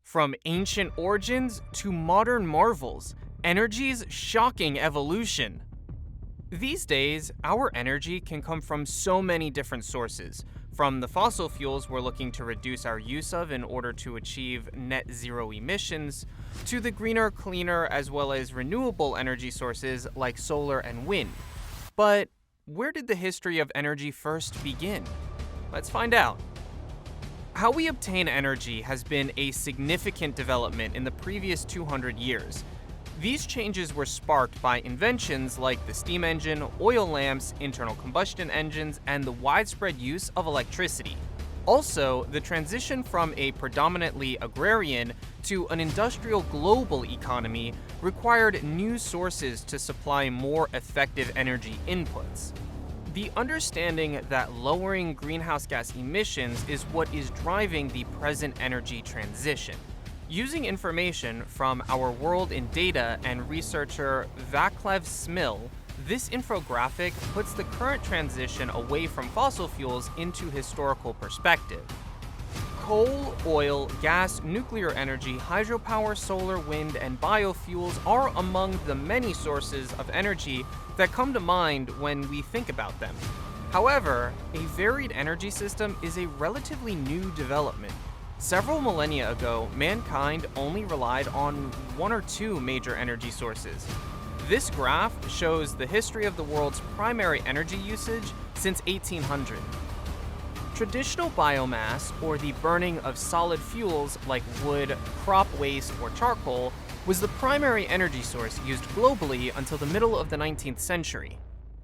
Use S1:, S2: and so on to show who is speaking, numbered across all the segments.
S1: From ancient origins to modern marvels, energy's shocking evolution. These days, our energy can come from so many different sources, from the fossil fuels we're looking to reduce our use of in order to achieve net zero emissions, to the greener, cleaner, as well as renewable energy sources like solar and wind. But where did the history of energy first begin? Let's find out. How we obtain energy has been a significant development in the previous 200 years. These changes were sparked by inventions like the steam engine, oil lamps, internal combustion engines, and the widespread use of electricity. Also, the transition from a predominantly agrarian to an industrial global economy required new sources to supply more effective energy inputs. The understanding that lowering greenhouse gas emissions is what is driving the present energy transition. Using information from Our World in Data and researcher Vaclav Smil, this infographic puts the current transition away from fossil fuels into historical perspective. Coal, oil, gas, nuclear energy, hydropower, solar, wind, and biofuels are among the many sources of energy that come to mind when we think about them. However, a varied energy system is a relatively new development. Several millennia ago, mankind only relied on one or two major energy sources. This graph shows the history of the world's primary energy usage since 1800. Traditional biomass, or the burning of solid fuels like wood, crop waste, or charcoal, was the primary energy source used globally until the middle of the 19th century.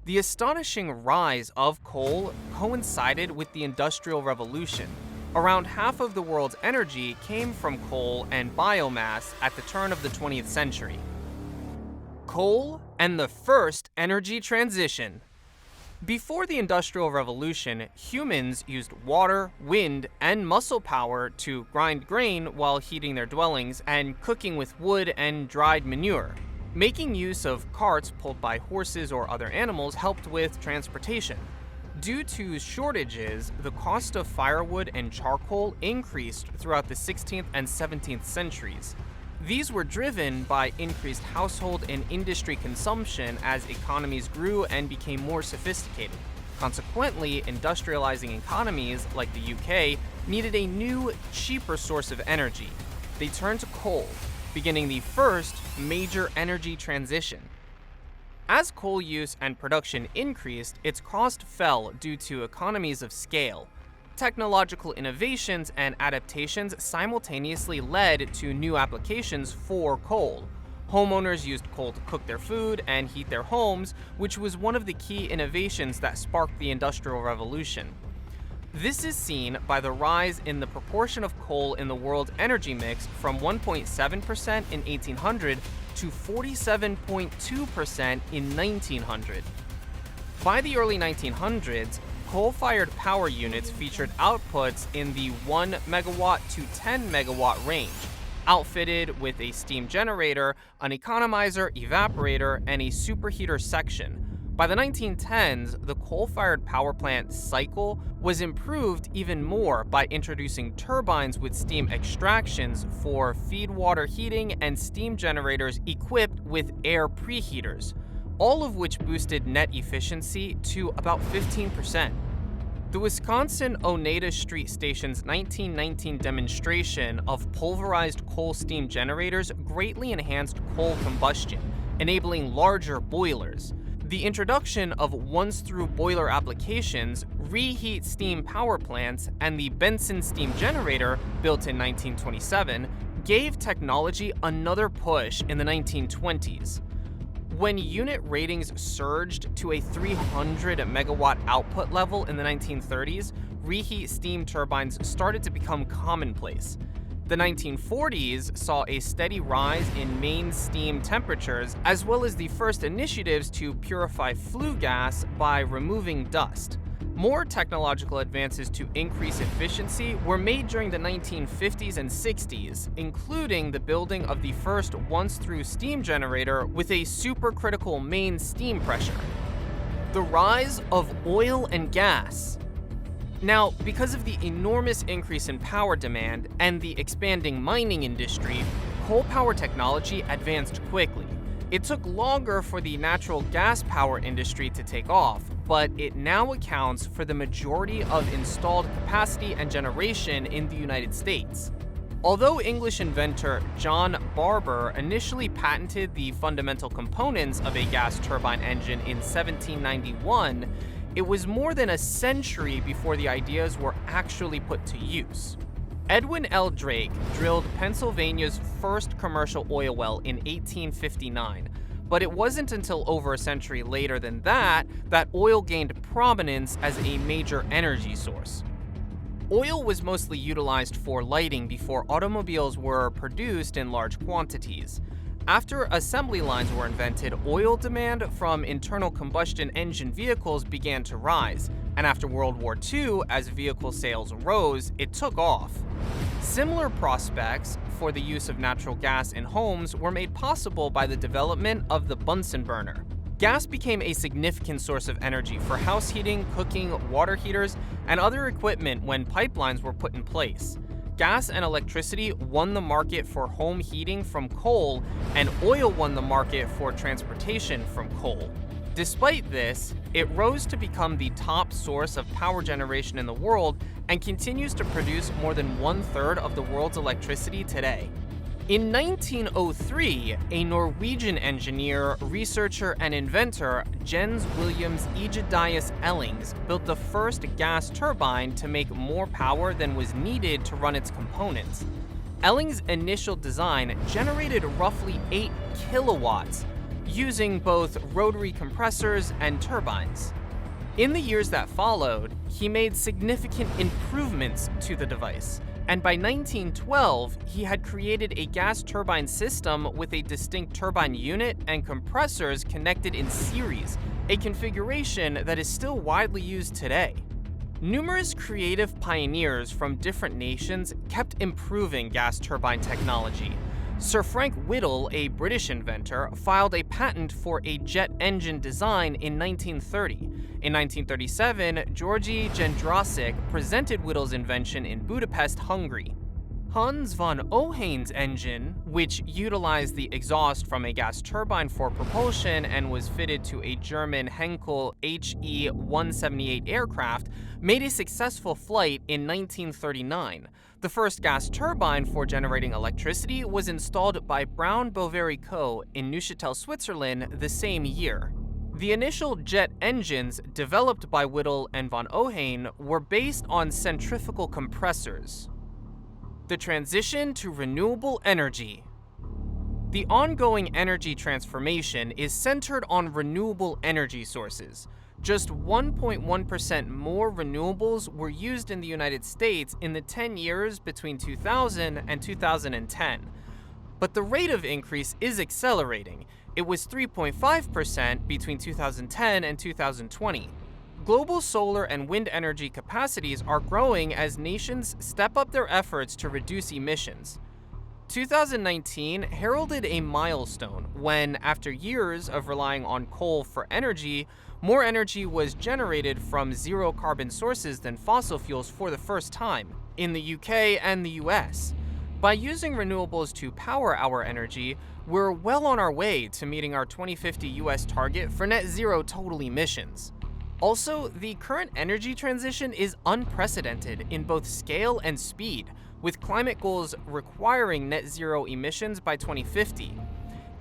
S1: The astonishing rise of coal coincided with the Industrial Revolution. Around half of the world's energy came from coal and biomass at the turn of the 20th century. Coal and the first energy transition. Before the Industrial Revolution, humans used water, wind, and muscle power to grind grain while heating their dwellings and cooking with wood and dried manure. Making use of carts pulled by horses or other animals helped with transportation. Due to shortages, the cost of firewood and charcoal increased throughout the 16th and 17th centuries. These were driven by increased household and industry consumption as economies grew and became more sophisticated. Consequently, industrializing economies like the UK needed a new, cheaper source of energy. They turned to coal, beginning the first major energy transition. As coal use and production increased, its cost fell due to economies of scale. Technological innovations and adaptations simultaneously led to new applications for coal. Homeowners used coal to cook their food and heat their homes, which was one of the key innovations that sparked the Industrial Revolution. This is seen by the rise in the proportion of coal in the world's energy mix from 1.7% in 1800 to 47.2% in 1900. By the early 1900s, coal-fired power units featured outputs in the 1 megawatt to 10 megawatt range, outfitted with a steam generator, an economizer, evaporator, and a superheater section. By the 1910s, the coal-fired power plant cycle was improved even more by introducing turbines with steam extractions for feed water heating and steam generators equipped with air preheaters, all of which boosted net efficiency to about 15%. The Wisconsin Oneida Street Station's 1919 demonstration of pulverized coal steam generators greatly enhanced coal combustion, enabling larger boilers. The introduction of once-through boiler applications, reheat steam power plants, and the Benson steam generator, built in 1927, gave technology another push in the 1920s. When unit ratings surged to a 300 megawatt output level in the 1930s, reheat steam turbines started to become commonplace. The 1940s saw a steady rise in main steam temperatures, as well as the first initiatives to purify flue gas by removing dust. More technological advances to increase efficiency were made during the 1950s and 60s, including the building of the first once-through steam generator with a supercritical main steam pressure. The rise of oil and gas. Now, because of the enormous increase in power demand and the expanding mining industry, coal power technology advanced quickly. It took longer for the natural gas power industry to take off, but it now accounts for the majority of installed capacity and generation in the United States. Although English inventor John Barber initially patented the fundamental components of a gas turbine engine in 1791, it was more than a century before the ideas were actually put to use. Edwin L. Drake drilled Pennsylvania's first commercial oil well in 1859, but it wasn't until over a century later than that oil gained prominence as a major energy source. Oil was mostly utilized for lighting before automobiles were produced in large quantities. After assembly lines were invented, oil demand from internal combustion engine vehicles began to rise, and after World War II, as vehicle sales rose, it took off. Similar prospects for the use of natural gas in homes were made possible by the development of the Bunsen burner. Gas became a significant source of energy for house heating, cooking, water heaters, and other equipment when pipelines were put in place. Gas and electricity won the market for home heating from coal, and oil won the market for transportation from coal. Despite this, it rose to become the top source of power generation in the world and continues to produce more than 1/3 of the world's electricity today. In 1903, a Norwegian engineer, researcher, and inventor, Jens Williams Egedius Ellings, built the first gas turbine to make more power than was needed to run its components. Ellings' initial design generated roughly 8 kilowatts, using both rotary compressors and turbines. In the years that followed, he made significant improvements to the device, and by 1912, he had created a gas turbine system with a distinct turbine unit and compressors connected in series, a configuration that is still widely used today. Numerous creative pioneers from different nations kept improving gas turbine technology. Sir Frank Whittle, a British inventor, filed a patent for a jet engine design in 1930. In 1937, Georgy Jędrasik presented Whittle's invention in Budapest, Hungary. Hans von Ohain's engine, which utilized the exhaust from a gas turbine for propulsion and was fitted to a German Henkel HE-178 aircraft, made a successful flight in 1939. The first gas turbine for generating electricity was installed by Brown Boveri Co. in Neuchâtel, Switzerland, the same year. The initial jet engines developed by Whittle and von Ohain were based on centrifugal compressors. The transition to renewable energy. The ongoing energy transformation is centered on renewable energy sources. Just 1.1% more renewables were used in the United States in the 10 years between 2000 and 2010. But the rate of increase is accelerating. It was 3.5% between 2010 and 2020. Global solar and wind energy capacities are growing as nations step up their efforts to reduce emissions. 2019 heralded a milestone when, after years of relying on coal for energy, more energy was generated from zero-carbon sources than fossil fuels for the first time in the UK and the US. By using renewables to power our energy, we're well on our way to meeting our 2050 US target for net zero total emissions. Also, the current energy transition is unprecedented in both scale and speed, with climate goals requiring net zero emissions by 2050.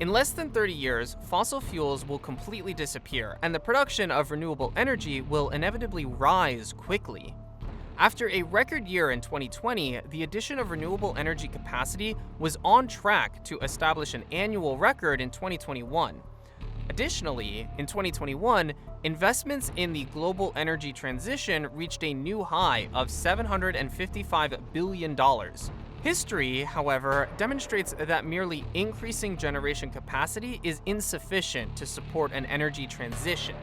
S1: In less than 30 years, fossil fuels will completely disappear, and the production of renewable energy will inevitably rise quickly. After a record year in 2020, the addition of renewable energy capacity was on track to establish an annual record in 2021. Additionally, in 2021, investments in the global energy transition reached a new high of $755 billion. History, however, demonstrates that merely increasing generation capacity is insufficient to support an energy transition.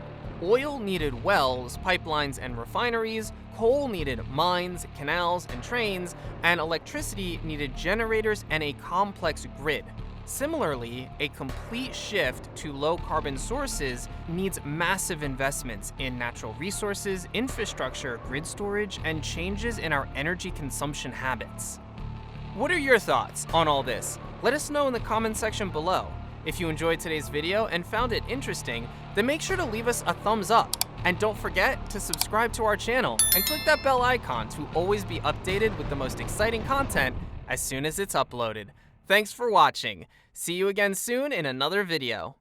S1: Oil needed wells, pipelines, and refineries, coal needed mines, canals, and trains, and electricity needed generators and a complex grid. Similarly, a complete shift to low carbon sources needs massive investments in natural resources, infrastructure, grid storage, and changes in our energy consumption habits. What are your thoughts on all this? Let us know in the comment section below. If you enjoyed today's video and found it interesting, then make sure to leave us a thumbs up. And don't forget to subscribe to our channel and click that bell icon to always be updated with the most exciting content as soon as it's uploaded. Thanks for watching. See you again soon in another video.